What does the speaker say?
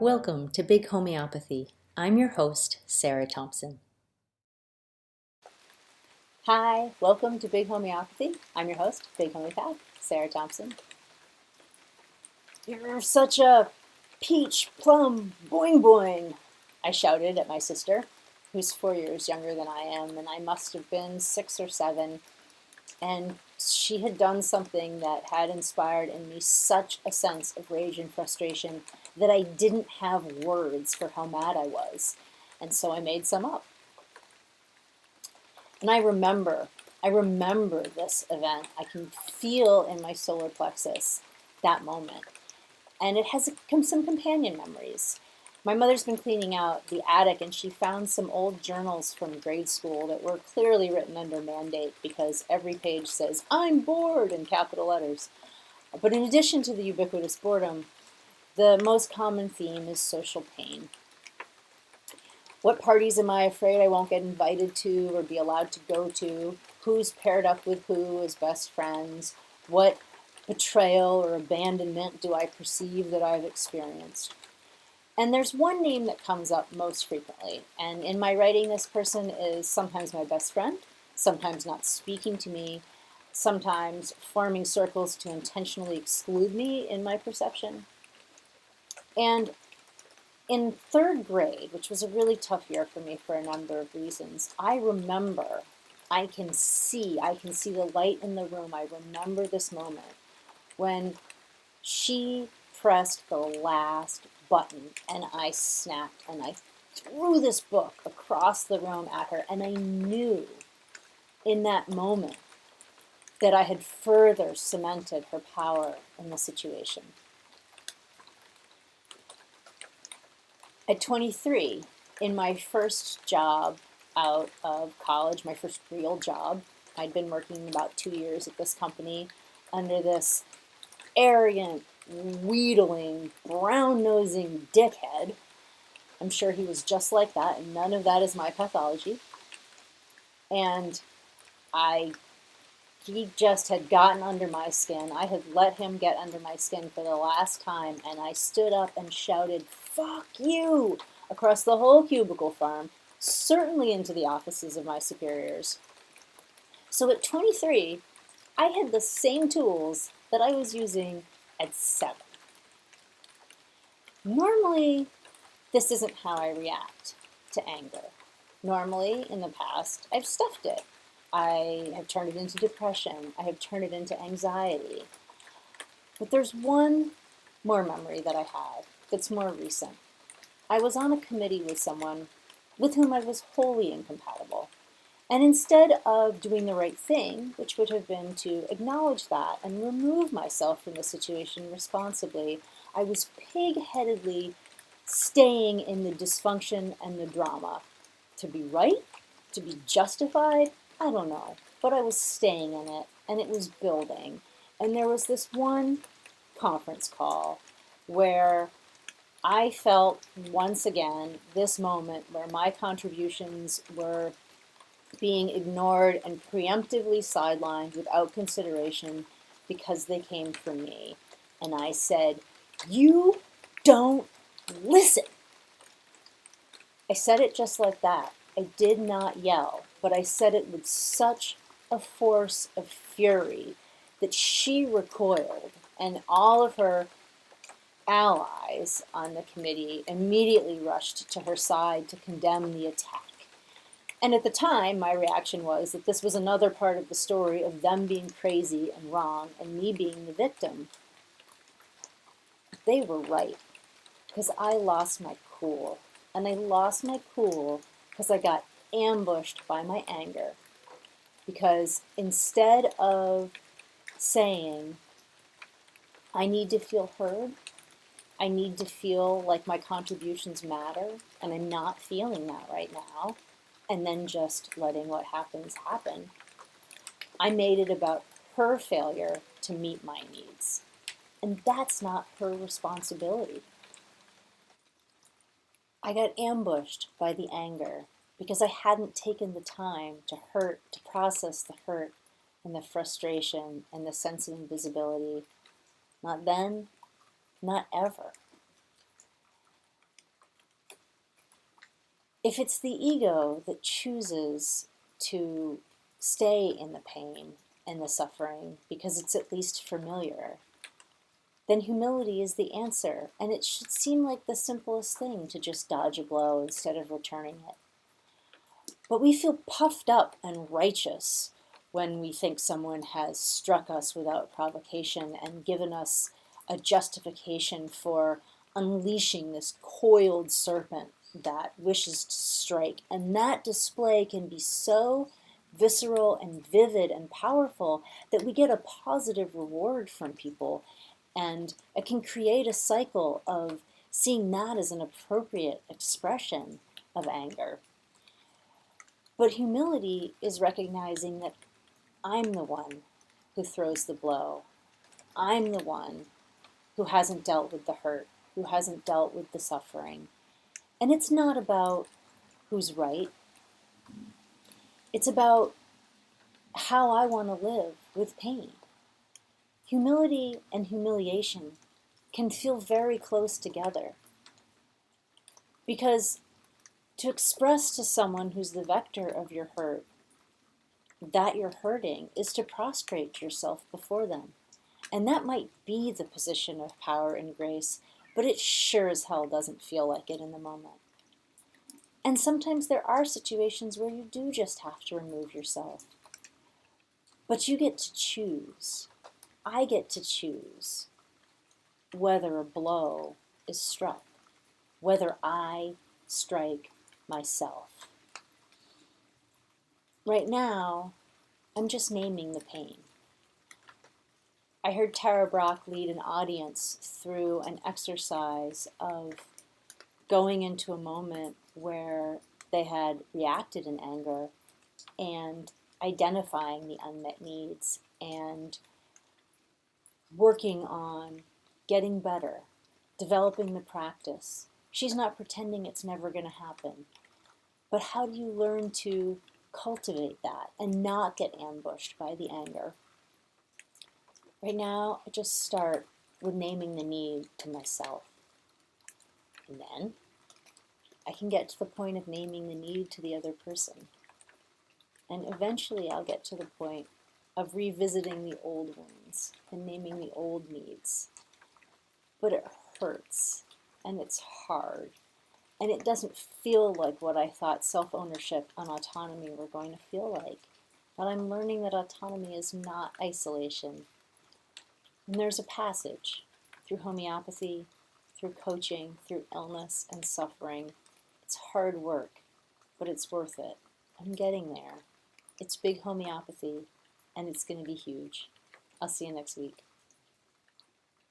Welcome to Big Homeopathy. I'm your host, Sarah Thompson. Hi, welcome to Big Homeopathy. I'm your host, Big Homeopath, Sarah Thompson. You're such a peach plum boing boing, I shouted at my sister, who's 4 years younger than I am, and I must have been 6 or 7. And she had done something that had inspired in me such a sense of rage and frustration that I didn't have words for how mad I was. And so I made some up. And I remember this event. I can feel in my solar plexus that moment. And it has some companion memories. My mother's been cleaning out the attic and she found some old journals from grade school that were clearly written under mandate because every page says, "I'm bored," in capital letters. But in addition to the ubiquitous boredom, the most common theme is social pain. What parties am I afraid I won't get invited to or be allowed to go to? Who's paired up with who as best friends? What betrayal or abandonment do I perceive that I've experienced? And there's one name that comes up most frequently. And in my writing, this person is sometimes my best friend, sometimes not speaking to me, sometimes forming circles to intentionally exclude me in my perception. And in 3rd grade, which was a really tough year for me for a number of reasons, I can see the light in the room. I remember this moment when she pressed the last button and I snapped and I threw this book across the room at her, and I knew in that moment that I had further cemented her power in the situation. At 23, in my first job out of college, my first real job, I'd been working about 2 years at this company under this arrogant, wheedling, brown-nosing dickhead. I'm sure he was just like that, and none of that is my pathology. And he just had gotten under my skin. I had let him get under my skin for the last time, and I stood up and shouted, "Fuck you!" across the whole cubicle farm, certainly into the offices of my superiors. So at 23, I had the same tools that I was using at 7. Normally, this isn't how I react to anger. Normally, in the past, I've stuffed it. I have turned it into depression. I have turned it into anxiety. But there's one more memory that I have that's more recent. I was on a committee with someone with whom I was wholly incompatible. And instead of doing the right thing, which would have been to acknowledge that and remove myself from the situation responsibly, I was pig-headedly staying in the dysfunction and the drama. To be right? To be justified? I don't know. But I was staying in it, and it was building. And there was this one conference call where I felt once again this moment where my contributions were being ignored and preemptively sidelined without consideration because they came from me. And I said, "You don't listen." I said it just like that. I did not yell, but I said it with such a force of fury that she recoiled, and all of her allies on the committee immediately rushed to her side to condemn the attack. And at the time, my reaction was that this was another part of the story of them being crazy and wrong and me being the victim. They were right, because I lost my cool. And I lost my cool because I got ambushed by my anger. Because instead of saying, I need to feel heard, I need to feel like my contributions matter, and I'm not feeling that right now, and then just letting what happens happen, I made it about her failure to meet my needs. And that's not her responsibility. I got ambushed by the anger because I hadn't taken the time to process the hurt and the frustration and the sense of invisibility. Not then, not ever. If it's the ego that chooses to stay in the pain and the suffering because it's at least familiar, then humility is the answer, and it should seem like the simplest thing to just dodge a blow instead of returning it. But we feel puffed up and righteous when we think someone has struck us without provocation and given us a justification for unleashing this coiled serpent that wishes to strike. And that display can be so visceral and vivid and powerful that we get a positive reward from people. And it can create a cycle of seeing that as an appropriate expression of anger. But humility is recognizing that I'm the one who throws the blow. I'm the one who hasn't dealt with the hurt, who hasn't dealt with the suffering. And it's not about who's right. It's about how I want to live with pain. Humility and humiliation can feel very close together. Because to express to someone who's the vector of your hurt that you're hurting is to prostrate yourself before them. And that might be the position of power and grace, but it sure as hell doesn't feel like it in the moment. And sometimes there are situations where you do just have to remove yourself. But you get to choose. I get to choose whether a blow is struck, whether I strike myself. Right now, I'm just naming the pain. I heard Tara Brach lead an audience through an exercise of going into a moment where they had reacted in anger and identifying the unmet needs and working on getting better, developing the practice. She's not pretending it's never going to happen. But how do you learn to cultivate that and not get ambushed by the anger? Right now, I just start with naming the need to myself. And then I can get to the point of naming the need to the other person. And eventually I'll get to the point of revisiting the old wounds and naming the old needs. But it hurts, and it's hard, and it doesn't feel like what I thought self-ownership and autonomy were going to feel like. But I'm learning that autonomy is not isolation. And there's a passage through homeopathy, through coaching, through illness and suffering. It's hard work, but it's worth it. I'm getting there. It's big homeopathy, and it's going to be huge. I'll see you next week.